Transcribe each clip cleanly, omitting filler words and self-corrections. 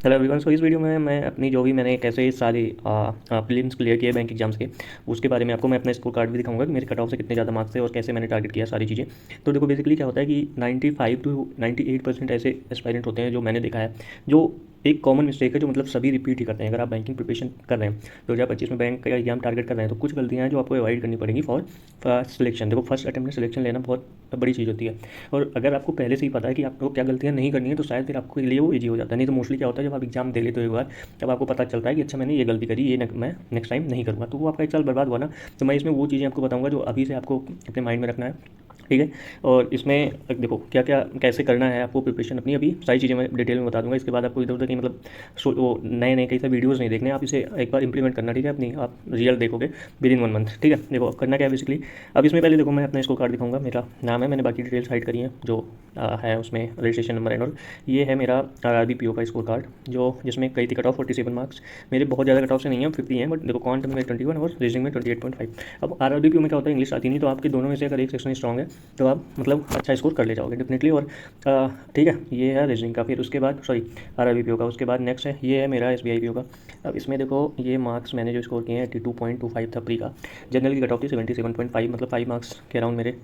Hello everyone. सो इस video में मैं अपनी जो भी मैंने कैसे सारे प्रीलिम्स क्लियर किए बैंक एग्जाम्स के, उसके बारे में आपको मैं अपना स्कोर कार्ड भी दिखाऊंगा कि मेरे कट ऑफ से कितने ज़्यादा मार्क्स थे और कैसे मैंने टारगेट किया सारी चीज़ें। तो देखो बेसिकली क्या होता है कि 95 टू 98% ऐसे एस्पायरेंट होते हैं जो मैंने देखा है, जो एक कॉमन मिस्टेक है जो मतलब सभी रिपीट ही करते हैं। अगर आप बैंकिंग प्रिपरेशन कर रहे हैं 2025 में बैंक का एग्जाम टारगेट कर रहे हैं तो कुछ गलतियाँ हैं जो आपको अवॉइड करनी पड़ेंगी फॉर सिलेक्शन। देखो फर्स्ट अटेम्प्ट में सिलेक्शन लेना बहुत बड़ी चीज़ होती है, और अगर आपको पहले से ही पता है कि आपको क्या गलतियाँ नहीं करनी है तो शायद फिर आपके लिए वो ईजी हो जाता है। नहीं तो मोस्टली क्या होता है, जब आप एग्जाम दे लेते हो एक बार, तब आपको पता चलता है कि अच्छा मैंने ये गलती करी, ये मैं नेक्स्ट टाइम नहीं करूँगा, तो वो आपका एक साल बर्बाद हुआ ना। तो मैं इसमें वो चीज़ें आपको बताऊँगा जो अभी से आपको अपने माइंड में रखना है, ठीक है। और इसमें देखो क्या क्या कैसे करना है आपको प्रिपरेशन अपनी, अभी सारी चीज़ें मैं डिटेल में बता दूंगा। इसके बाद आपको इधर उधर की मतलब वो नए नए कई सारे वीडियोस नहीं देखने, आप इसे एक बार इंप्लीमेंट करना, ठीक है। अपनी आप रिजल्ट देखोगे विद इन 1 मंथ, ठीक है। देखो करना क्या है बेसिकली। अब इसमें पहले देखो मैं अपना स्कोर कार्ड दिखाऊंगा, मेरा नाम है, मैंने बाकी डिटेल्स हाइड करी हैं जो है उसमें रजिस्ट्रेशन नंबर एंड और ये है मेरा RRB PO का स्कोर कार्ड, जो जिसमें कई थी कट ऑफ 47 मार्क्स। मेरे बहुत ज़्यादा कट ऑफ से नहीं है, 50 हैं, बट देखो कॉन्ट में 21 और रीजनिंग में 28.5। अब RRB PO में क्या होता है, इंग्लिश आती नहीं, तो आपके दोनों में से अगर एक सेक्शन स्ट्रॉग है तो आप मतलब अच्छा स्कोर कर ले जाओगे डेफिनेटली। और ठीक है, ये है रीजनिंग का। फिर उसके बाद सॉरी RRB PO का, उसके बाद नेक्स्ट है ये है मेरा SBI PO का। अब इसमें देखो ये मार्क्स मैंने जो स्कोर किए हैं 82.25 था प्री का। जनरल की कट ऑफ थी 77.5, मतलब 5 मार्क्स के अराउंड मेरे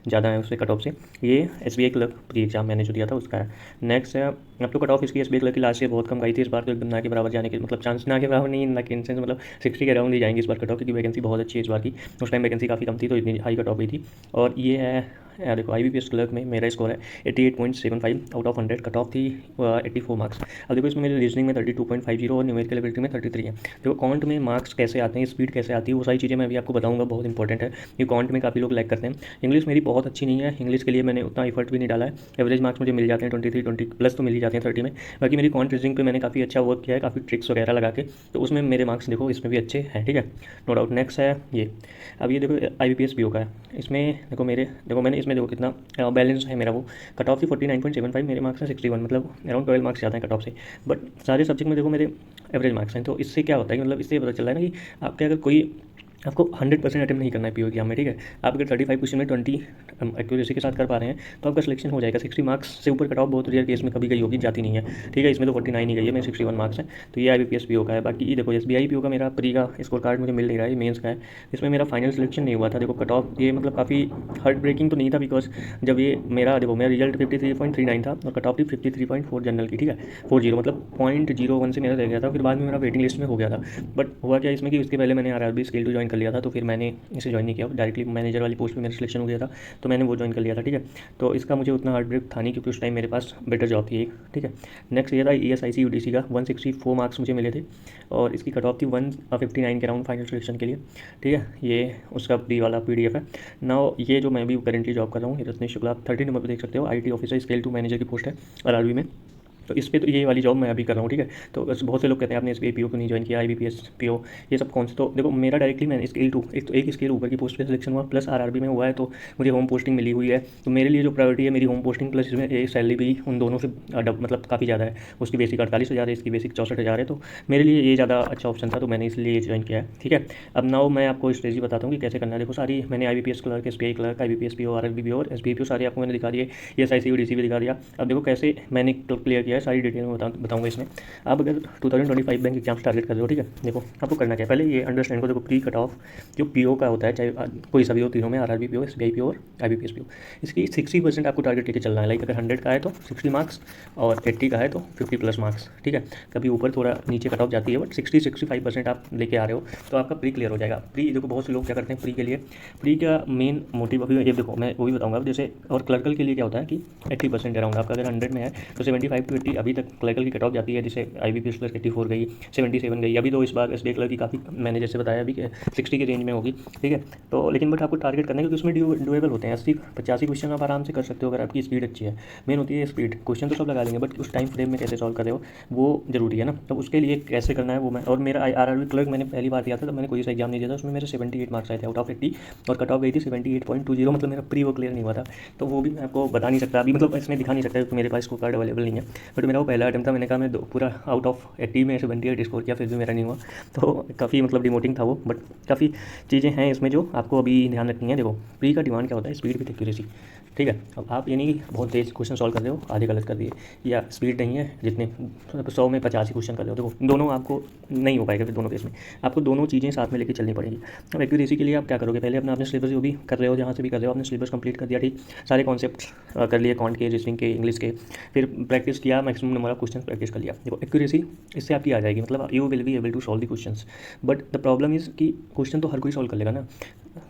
ज़्यादा है उससे कट ऑफ से। ये SBI क्लर्क प्री एग्जाम मैंने जो दिया था उसका है। नेक्स्ट है, अब तो कट ऑफ इसकी SBI क्लर्क की लास्ट से बहुत कम गई थी, इस बार तो एकदम ना के बराबर जाने के मतलब चांस, ना के बराबर नहीं, ना के सेंस मतलब 60 के अराउंड ही जाएंगे इस बार कट ऑफ, क्योंकि वैकेंसी बहुत अच्छी है इस बार की। उस टाइम वैकेंसी काफ़ी कम थी तो इतनी हाई कट ऑफ गई थी। और ये है यार देखो IBPS क्लर्क में मेरा स्कोर है 88.75 आउट ऑफ 100, कट ऑफ थी 84 मार्क्स। अब देखो इसमें मेरे रीजनिंग में 32.50 और न्यूमेरिकल एबिलिटी में 33 है। देखो कॉन्ट में मार्क्स कैसे आते हैं, स्पीड कैसे आती है, वो सारी चीज़ें मैं अभी आपको बताऊंगा, बहुत इंपॉर्टेंट है। ये कॉन्ट में काफ़ी लोग लैग करते हैं। इंग्लिश मेरी बहुत अच्छी नहीं है, इंग्लिश के लिए मैंने उतना एफर्ट भी नहीं डाला है। एवरेज मार्क्स मुझे मिल जाते हैं 23, 20 प्लस तो मिल ही जाते हैं 30 में। बाकी मेरी कॉन्ट रीजनिंग पे मैंने काफ़ी अच्छा वर्क किया है, काफ़ी ट्रिक्स वगैरह लगा के, तो उसमें मेरे मार्क्स देखो इसमें भी अच्छे हैं, ठीक है, नो डाउट। नेक्स्ट है ये, अब ये देखो IBPS PO का है। इसमें देखो मेरे देखो मैंने इसमें देखो कितना बैलेंस है मेरा। वो कट ऑफ थी 49.75, मेरे मार्क्स हैं 61, मतलब अराउंड 12 मार्क्स ज़्यादा हैं कट ऑफ से। बट सारे सब्जेक्ट में देखो मेरे एवरेज मार्क्स हैं, तो इससे क्या होता है कि मतलब इससे पता चल रहा है ना कि आपके अगर कोई आपको 100% अटेम्प्ट नहीं करना है PO एग्जाम में, ठीक है। आप अगर 35 क्वेश्चन में 20 एक्यूरेसी के साथ कर पा रहे हैं तो आपका सिलेक्शन हो जाएगा। 60 मार्क्स से ऊपर कट ऑफ बहुत रेयर केस में कभी गई होगी, जाती नहीं है, ठीक है। इसमें तो 49 ही गई है, मेरे 61 मार्क्स हैं। तो ये IBPS PO का है। बाकी ये देखो SBI PO का मेरा प्री का स्कोर कार्ड मुझे मिल नहीं रहा है, मेंस का है। इसमें मेरा फाइनल सिलेक्शन नहीं हुआ था। देखो कट ऑफ ये मतलब काफ़ी हार्ट ब्रेकिंग तो नहीं था, बिकॉज जब ये मेरा देखो मेरा रिजल्ट 53.39 था और कट ऑफ थी 53.4 जनरल की, ठीक है, 40 मतलब 0.01 से मेरा रह गया था। फिर बाद में मेरा वेटिंग लिस्ट में हो गया था। बट हुआ क्या इसमें कि उसके पहले मैंने RRB स्केल 2 ज्वाइन कर लिया था, तो फिर मैंने इसे ज्वाइन नहीं किया, डायरेक्टली मैनेजर वाली पोस्ट पे मेरा सिलेक्शन हो गया था, तो मैंने वो ज्वाइन कर लिया था, ठीक है। तो इसका मुझे उतना हार्ड ब्रेक था नहीं, क्योंकि उस टाइम मेरे पास बेटर जॉब थी एक, ठीक है। नेक्स्ट ये था ESIC UDC का, 164 मार्क्स मुझे मिले थे और इसकी कट ऑफ थी 159 के अराउंड फाइनल सिलेक्शन के लिए, ठीक है। ये उसका प्री वाला PDF है। नाउ ये जो मैं भी करेंटली जॉब कर रहा हूँ, ये रत्नेश शुक्ला, आप 30 नंबर पर देख सकते हो, IT ऑफिसर स्केल 2 मैनेजर की पोस्ट है RRB में। तो इस पे तो ये वाली जॉब मैं अभी कर रहा हूँ, ठीक है। तो बस बहुत से लोग कहते हैं आपने SBI PO क्यों नहीं ज्वाइन किया, IBPS PO ये सब कौन से। तो देखो मेरा डायरेक्टली मैंने स्केल 2 एक स्केल ऊपर की पोस्ट पे सिलेक्शन हुआ, प्लस RRB में हुआ है, तो मुझे होम पोस्टिंग मिली हुई है। तो मेरे लिए जो प्रायोरिटी है मेरी होम पोस्टिंग, प्लस इसमें ये सैलरी भी उन दोनों से मतलब काफ़ी ज़्यादा है। उसकी बेसिक 48,000 है, इसकी बेसिक 64,000 है, तो मेरे लिए ये ज़्यादा अच्छा ऑप्शन था, तो मैंने इसलिए ज्वाइन किया है, ठीक है। अब नाउ मैं आपको स्ट्रेटजी बताता हूँ कि कैसे करना है। देखो सारी मैंने IBPS clerk, SBI clerk, IBPS PO, RRB PO और SBI PO सारे आपको मैंने दिखा दिए, ESIC UDC भी दिखा दिया। अब देखो कैसे मैंने क्लियर किया है, सारी डिटेल में बताऊंगा इसमें। आप अगर 2025 बैंक एग्जाम्स टारगेट कर रहे हो, ठीक है, देखो आपको करना क्या है, पहले ये अंडरस्टैंड को। देखो प्री कट ऑफ जो PO का होता है, चाहे कोई सभी हो, तीनों में RRB PO, SBI PO और IBPS PO, इसकी 60% आपको टारगेट लेके चलना है। लाइक अगर 100 का है तो 60 मार्क्स और 80 का है तो 50 प्लस मार्क्स, ठीक है। कभी ऊपर थोड़ा नीचे कट ऑफ जाती है, बट 60-65% आप लेके आ रहे हो तो आपका प्री क्लियर हो जाएगा। प्री देखो बहुत से लोग क्या करते हैं प्री के लिए, प्री का मेन मोटिव अभी ये देखो मैं वो भी बताऊंगा जैसे। और क्लर्कल के लिए क्या होता है कि 80% अराउंड आपका अगर 100 में है तो 75 to 80 अभी तक क्लर्कल की कट ऑफ जाती है। जैसे IBPS क्लर्क 84 गई, 77 गई, अभी तो इस बार SBI क्लर्क की काफ़ी मैंने जैसे बताया अभी 60 के रेंज में होगी, ठीक है। तो लेकिन बट आपको टारगेट करना है क्योंकि उसमें डुएबल होते हैं, 80-85 क्वेश्चन आप आराम से कर सकते हो अगर आपकी स्पीड अच्छी है। मेन होती है स्पीड, क्वेश्चन तो सब लगा लेंगे बट उस टाइम फ्रेम में कैसे सॉल्व कर रहे हो वो जरूरी है ना। तो उसके लिए कैसे करना है वो मैं, और मेरा RRB क्लर्क मैंने पहली बार दिया था तब मैंने कोई सा एग्जाम नहीं दिया था, उसमें मेरे 78 मार्क्स आए थे आउट ऑफ 80 और कट ऑफ गई थी 78.20, मतलब मेरा प्री वो क्लियर नहीं हुआ था। तो वो भी मैं आपको बता नहीं सकता अभी, मतलब इसमें दिखा नहीं सकता क्योंकि मेरे पास स्कोर कार्ड अवेलेबल नहीं है। बट मेरा वो पहला अटेम्प्ट था, मैंने कहा मैं पूरा आउट ऑफ 80 में 78 स्कोर किया, फिर भी मेरा नहीं हुआ। तो काफ़ी मतलब डिमोटिंग था वो, बट काफ़ी चीज़ें हैं इसमें जो आपको अभी ध्यान रखनी है। देखो प्री का डिमांड क्या होता है, स्पीड विथ एक्यूरेसी, ठीक है। अब आप ये नहीं कि बहुत तेज़ क्वेश्चन सॉल्व कर रहे हो आधे गलत कर दिए, या स्पीड नहीं है जितने 100 में 50 ही क्वेश्चन कर रहे हो, देखो दोनों आपको नहीं हो पाएगा फिर दोनों केस में। आपको दोनों चीज़ें साथ में लेकर चलनी पड़ेगी। अब एक्यूरेसी के लिए आप क्या करोगे, पहले अपना आपने सिलेबस जो भी कर रहे हो, जहाँ से भी कर रहे हो, आपने सिलेबस कंप्लीट कर दिया, ठीक, सारे कॉन्सेप्ट कर लिए, कॉन्ट के, रीजनिंग के, इंग्लिश के, फिर प्रैक्टिस किया, maximum number of question practice कर लिया। देखो एक्यूरेसी इससे आपकी आ जाएगी, मतलब you will be able to solve the questions. But the problem is कि क्वेश्चन तो हर कोई सॉल्व कर लेगा ना,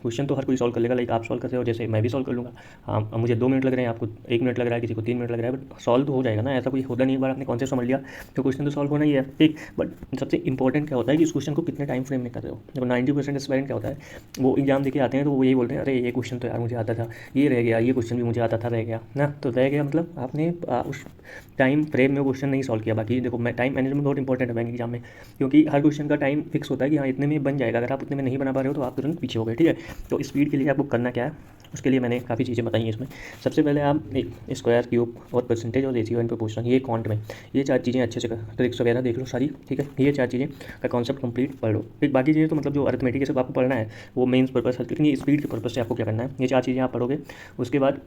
क्वेश्चन तो हर कोई सॉल्व कर लेगा, लाइक आप सॉल्व कर रहे हो, जैसे मैं भी सॉल्व कर लूँगा। हाँ, अब मुझे 2 मिनट लग रहे हैं, आपको 1 मिनट लग रहा है, किसी को 3 मिनट लग रहा है, बट सॉल्व तो हो जाएगा ना। ऐसा कोई होता नहीं, एक बार आपने कॉन्सेप्ट समझ लिया तो क्वेश्चन तो सॉल्व होना ही है, ठीक। बट सबसे इंपॉर्टेंट क्या होता है कि उस क्वेश्चन को कितने टाइम फ्रेम में कर रहे हो। देखो 90% एस्पायरेंट क्या होता है, वो एग्जाम देके आते हैं तो वो यही बोलते हैं, अरे ये क्वेश्चन तो यार मुझे आता था, ये रह गया, ये क्वेश्चन भी मुझे आता था, रह गया ना। तो रह गया मतलब आपने उस टाइम फ्रेम में क्वेश्चन नहीं सॉल्व किया। बाकी देखो टाइम मैनेजमेंट बहुत इंपॉर्टेंट है बैंक एग्जाम में, क्योंकि हर क्वेश्चन का टाइम फिक्स होता है कि हाँ इतने में बन जाएगा। अगर आप उतने में नहीं बना पा रहे हो तो आप तुरंत पीछे हो गए, ठीक है। तो स्पीड के लिए आपको करना क्या है, उसके लिए मैंने काफ़ी चीज़ें बताई हैं इसमें। सबसे पहले आप एक स्क्वायर, क्यूब और परसेंटेज और रेशियो एंड प्रोपोर्शन, ये कॉन्ट में, ये 4 चीज़ें अच्छे से ट्रिक्स वगैरह देख लो सारी, ठीक है। ये 4 चीज़ें का कॉन्सेप्ट कंप्लीट पढ़ लो। फिर बाकी चीज़ें तो मतलब जो अरिथमेटिक सब आपको पढ़ना है वो मेंस पर्पस है, लेकिन ये स्पीड के पर्पस से आपको क्या करना है, ये 4 चीज़ें आप पढ़ोगे। उसके बाद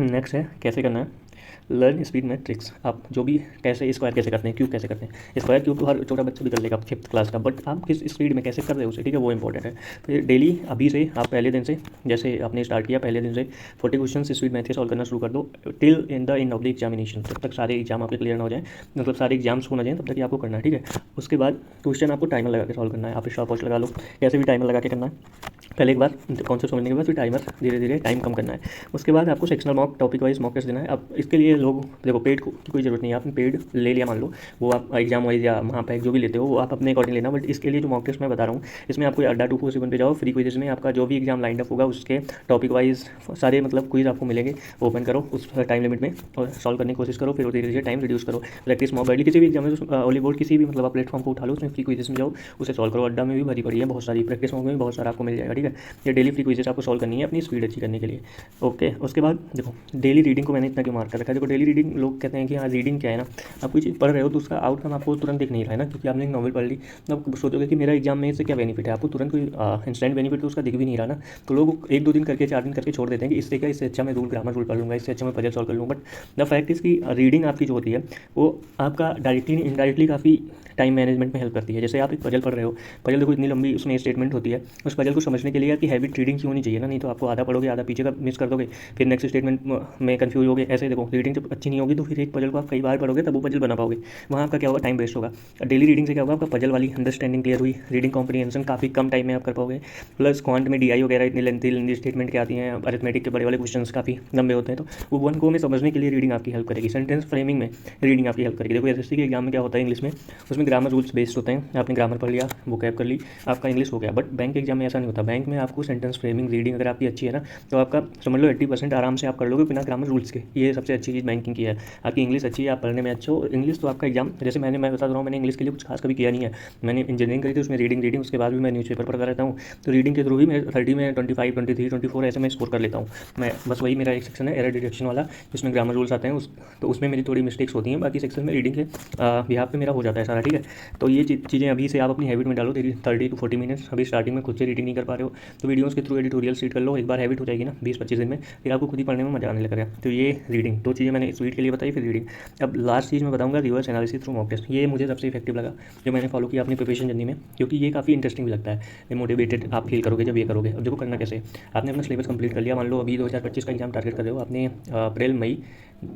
नेक्स्ट है कैसे करना है, लर्न स्पीड में ट्रिक्स। आप जो भी कैसे स्क्वायर कैसे करते हैं, क्यूब कैसे करते हैं, स्क्वायर क्यूब तो हर छोटा बच्चा भी कर लेगा 5th क्लास का, बट आप किस स्पीड में कैसे कर रहे हो उसे, ठीक है, वो इंपॉर्टेंट है। फिर डेली अभी से आप पहले दिन से, जैसे आपने स्टार्ट किया पहले दिन से 40 क्वेश्चन स्पीड मैथ से सॉल्व करना शुरू कर दो, till in the end of the examination, जब तक सारे एग्जाम आपके क्लियर ना हो जाए, मतलब सारे एग्जाम्स हो ना जाए, तब तक आपको करना है, ठीक है। उसके बाद क्वेश्चन आपको टाइमर लगा के सॉल्व करना है, आप स्टॉप वॉच लगा लो, कैसे भी टाइमर लगा के करना है। पहले एक बार कॉन्सेप्ट समझने के बाद फिर टाइमर धीरे धीरे टाइम कम करना है। उसके बाद आपको sectional mock, topic wise mock test देना है। अब इसके लिए लोग देखो पेड की कोई ज़रूरत नहीं है, आपने पेड ले लिया मान लो, वो आप एग्जाम वाइज या वहाँ पे जो भी लेते हो वो आप अपने अकॉर्डिंग लेना। बट इसके लिए जो मॉक टेस्ट मैं बता रहा हूँ, इसमें आपको अड्डा 247 पे जाओ, फ्री क्विज़ में आपका जो भी एग्जाम लाइन अप होगा उसके टॉपिक वाइज सारे मतलब क्विज़ आपको मिलेंगे, ओपन करो उस टाइम लिमिट में और सॉल्व करने की कोशिश करो, फिर धीरे धीरे टाइम रिड्यूस करो। प्रैक्टिस मॉक बैडली किसी भी एग्जाम में, ऑली बोर्ड किसी भी मतलब आप प्लेटफॉर्म को उठा लो, उसमें फ्री क्विज़ में जाओ, उसे सॉल्व करो। अड्डा में भी भरी पड़ी है बहुत सारी, प्रैक्टिस मॉक में भी बहुत सारा आपको मिल जाएगा, ठीक है। ये डेली फ्री क्विज़ आपको सॉल्व करनी है अपनी स्पीड अच्छी करने के लिए, ओके। उसके बाद देखो डेली रीडिंग को मैंने इतना क्यों मार्क कर रखा है, देखो डेली रीडिंग लोग कहते हैं कि हाँ रीडिंग क्या है ना, आप कोई चीज़ पढ़ रहे हो तो उसका आउटकम आपको तुरंत दिख नहीं रहा है ना, क्योंकि आपने एक नॉवल पढ़ ली, तो आप सोचोगे कि मेरा एग्जाम में इससे क्या बेनिफिट है, आपको तुरंत कोई इंस्टेंट बेनिफिट तो उसका दिख भी नहीं रहा ना। तो लोग 1-2 दिन करके 4 दिन करके छोड़ देते हैं कि इससे क्या, इससे अच्छा मैं रूल ग्रामर रूल पढ़ लूँगा, इससे अच्छा मैं पजल सॉल्व कर लूँगा। बट द फैक्ट इज़ की रीडिंग आपकी जो होती है वो आपका डायरेक्टली इनडायरेक्टली काफ़ी टाइम मैनेजमेंट में हेल्प करती है। जैसे आप एक पजल पढ़ रहे हो, पजल देखो इतनी लंबी उसमें स्टेटमेंट होती है, उस पजल को समझने के लिए आपकी हैबिट रीडिंग की होनी चाहिए ना, नहीं तो आपको आधा पढ़ोगे आधा पीछे का मिस कर दोगे, फिर नेक्स्ट स्टेटमेंट में कंफ्यूज होगे। ऐसे देखो रीडिंग जब अच्छी नहीं होगी तो फिर एक पजल को आप कई बार पढ़ोगे तब वो पजल बना पाओगे, वहाँ आपका क्या होगा, टाइम वेस्ट होगा। डेली रीडिंग से क्या होगा, आपका पजल वाली अंडरस्टैंडिंग क्लियर हुई, रीडिंग कॉम्प्रीहेंशन काफ़ी कम टाइम में आप कर पाओगे। प्लस क्वांट में DI वगैरह इतनी लेंथी स्टेटमेंट क्या आती हैं, अरिथमेटिक के बड़े वाले क्वेश्चन काफ़ी लंबे होते हैं, तो वो 1 को में समझने के लिए रीडिंग आपकी हेल्प करेगी। सेंटेंस फ्रेमिंग में रीडिंग आपकी हेल्प करेगी। देखो SSC के एग्जाम में क्या होता है इंग्लिश में, उसमें ग्रामर रूल्स बेस्ड होते हैं, आपने ग्रामर पढ़ लिया, वो कैप कर ली, आपका इंग्लिश हो गया। बट बैंक एग्जाम में ऐसा नहीं होता, बैंक में आपको सेंटेंस फ्रेमिंग रीडिंग अगर आपकी अच्छी है ना, तो आपका समझ लो 80% आराम से आप कर लोगे बिना ग्रामर रूल्स के। ये सबसे अच्छी चीज़ बैंकिंग की है, आपकी इंग्लिश अच्छी है, आप पढ़ने में अच्छे हो। इंग्लिश तो आपका एग्जाम, जैसे मैं बता रहा हूँ, मैंने इंग्लिश के लिए कुछ खास कभी किया नहीं है, मैंने इंजीनियरिंग करी थी, उसमें रीडिंग उसके बाद भी मैं न्यूज़पेपर पढ़ता रहता हूँ, तो रीडिंग के थ्रू ही मैं 30 में 25, 23, 24 ऐसे मैं स्कोर कर लेता हूँ मैं। बस वही मेरा एक सेक्शन है एरर डिटेक्शन वाला, जिसमें ग्रामर रूल्स आते हैं, तो उसमें मेरी थोड़ी मिस्टेक्स होती हैं, बाकी सेक्शन में रीडिंग के बिहाफ पे मेरा हो जाता है सारा, ठीक है। तो ये चीज़ें अभी से आप अपनी हैबिट में डालो, 30 to 40 मिनट्स। अभी स्टार्टिंग में खुद से रीडिंग नहीं कर पा रहे हो तो वीडियोज़ के थ्रू एडिटोरियल रीड कर लो, एक बार हैबिट हो जाएगी ना 20-25 दिन में, फिर आपको खुद ही पढ़ने में मजा आने लगेगा। तो ये रीडिंग 2 चीज़ें मैंने स्पीड के लिए बताई, फिर रीडिंग। अब लास्ट चीज़ मैं बताऊँगा reverse analysis through mock test, ये मुझे सबसे इफेक्टिव लगा जो मैंने फॉलो किया अपनी प्रिपरेशन जर्नी में, क्योंकि ये काफ़ी इंटरेस्टिंग भी लगता है, मोटिवेटेड आप फील करोगे जब ये करोगे। अब देखो करना कैसे, आपने अपना सिलेबस कंप्लीट कर लिया, मान लो अभी 2025 का एग्जाम टारगेट कर रहे हो, आपने अप्रैल मई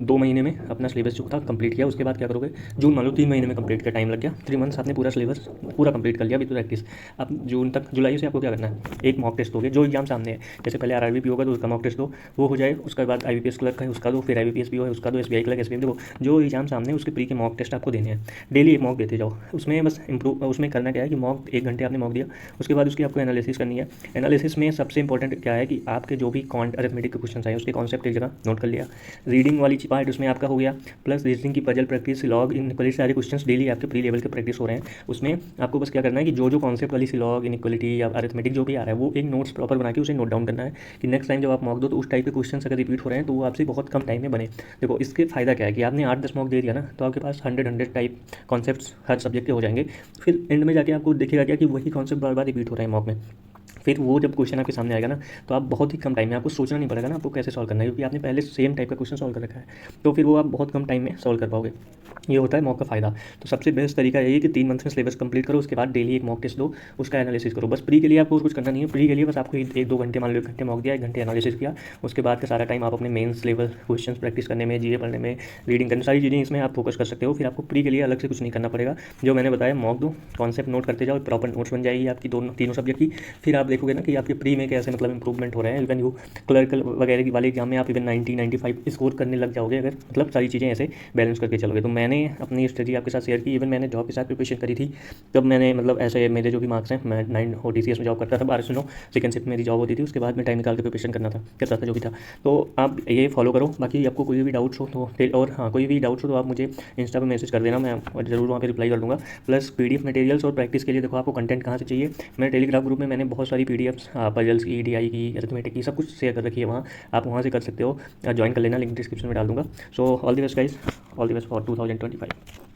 2 महीने में अपना सिलेबस जो था कंप्लीट किया। उसके बाद क्या करोगे, जून मान लो 3 महीने में कंप्लीट का टाइम लग गया, 3 मंथ्स आपने पूरा सिलेबस पूरा कंप्लीट कर लिया। अभी तो प्रैक्टिस, अब जून तक, जुलाई से आपको क्या करना है, एक मॉक टेस्ट दोगे जो एग्जाम सामने है। जैसे पहले RRBP होगा तो उसका मॉक टेस्ट दो, वो हो जाए, उसके बाद IBPS क्लर्क का है उसका दो, फिर IBPS भी है उसका दो, SBI क्लर्क SBI, देखो जो एग्जाम सामने है उसके प्री के मॉक टेस्ट आपको देने हैं। डेली एक मॉक देते जाओ, उसमें बस इंप्रूव, उसमें करना क्या है कि मॉक 1 घंटे आपने मॉक दिया, उसके बाद उसकी आपको एनालिसिस करनी है। एनालिसिस में सबसे इंपॉर्टेंट क्या है कि आपके जो भी क्वांट अरिथमेटिक के क्वेश्चन आए उसके कॉन्सेप्ट एक जगह नोट कर लिया, रीडिंग वाली पार्ट उसमें आपका हो गया, प्लस रीजनिंग की पजल प्रैक्टिस, लॉग, इन सारे क्वेश्चंस डेली आपके प्री लेवल लेवल के प्रैक्टिस हो रहे हैं उसमें आपको बस क्या करना है कि जो कॉन्सेप्ट वाली सी लॉग इनइक्वालिटी या अरिथमेटिक जो भी आ रहा है वो एक नोट्स प्रॉपर बना के उसे नोट डाउन करना है कि नेक्स्ट टाइम जब आप मॉक दो तो उस टाइप के क्वेश्चन अगर रिपीट हो रहे हैं तो वो आपसे बहुत कम टाइम में बने। देखो इसके फ़ायदा क्या है कि आपने 8-10 मॉक दे दिया ना तो आपके पास 100 टाइप कॉन्सेप्ट्स हर सब्जेक्ट के हो जाएंगे। फिर एंड में जाके आपको दिखेगा क्या कि वही कॉन्सेप्ट बार बार रिपीट हो रहे हैं मॉक में। फिर वो जब क्वेश्चन आपके सामने आएगा ना तो आप बहुत ही कम टाइम में, आपको सोचना नहीं पड़ेगा ना आपको कैसे सॉल्व करना है, क्योंकि आपने पहले सेम टाइप का क्वेश्चन सॉल्व कर रखा है। तो फिर वो आप बहुत कम टाइम में सॉल्व कर पाओगे। ये होता है मॉक का फ़ायदा। तो सबसे बेस्ट तरीका यही है कि 3 मंथ में सिलेबस कंप्लीट करो, उसके बाद डेली एक मॉक टेस्ट दो, उसका एनालिसिस करो। बस प्री के लिए आपको और कुछ करना नहीं है। प्री के लिए बस आपको 1-2 घंटे, मान लो 1 घंटे मॉक दिया, 1 घंटे एनालिसिस किया, उसके बाद का सारा टाइम आप अपने मेंस लेवल क्वेश्चंस प्रैक्टिस करने में, जीए पढ़ने में, रीडिंग करने, सारी चीज़ें इसमें आप फोकस कर सकते हो। फिर आपको प्री के लिए अलग से कुछ नहीं करना पड़ेगा। जो मैंने बताया मॉक दो, कॉन्सेप्ट नोट करते जाओ, प्रॉपर नोट्स बन जाएगी आपकी तीनों सब्जेक्ट की। फिर आप देखोगे ना कि आपके प्री में कैसे मतलब इंप्रूवमेंट हो रहे हैं। इवन यू क्लर्कल वगैरह की वाले एग्जाम में आप इवन 90-95 स्कोर करने लग जाओगे अगर मतलब सारी चीज़ें ऐसे बैलेंस करके चलोगे। तो मैंने अपनी स्ट्रेटजी आपके साथ शेयर की। इवन मैंने जॉब के साथ प्रिपरेशन करी थी तब मैंने मतलब ऐसे मेरे जो भी मार्क्स हैं, मैं 9 OTCS में जॉब करता था, 12 से 9 सेकंड शिफ्ट मेरी जॉब होती थी, उसके बाद मैं टाइम निकाल के प्रिपरेशन करता था जो भी था। तो आप ये फॉलो करो। बाकी आपको कोई भी डाउट्स हो तो और हाँ कोई भी डाउट्स हो तो आप मुझे इंस्टा पर मैसेज कर देना, मैं ज़रूर वहाँ पर रिप्लाई कर दूँगा। प्लस PDF मटेरियल्स और प्रैक्टिस के लिए देखो आपको कंटेंट कहाँ से चाहिए। मेरे टेलीग्राम ग्रुप में मैंने बहुत सारी PDFs पजल्स की, EDI की, अरिथमेटिक की, सब कुछ शेयर कर रखी है वहाँ, आप वहाँ से कर सकते हो। ज्वाइन कर लेना, लिंक डिस्क्रिप्शन में डाल दूँगा। So all the best guys, all the best for 2025।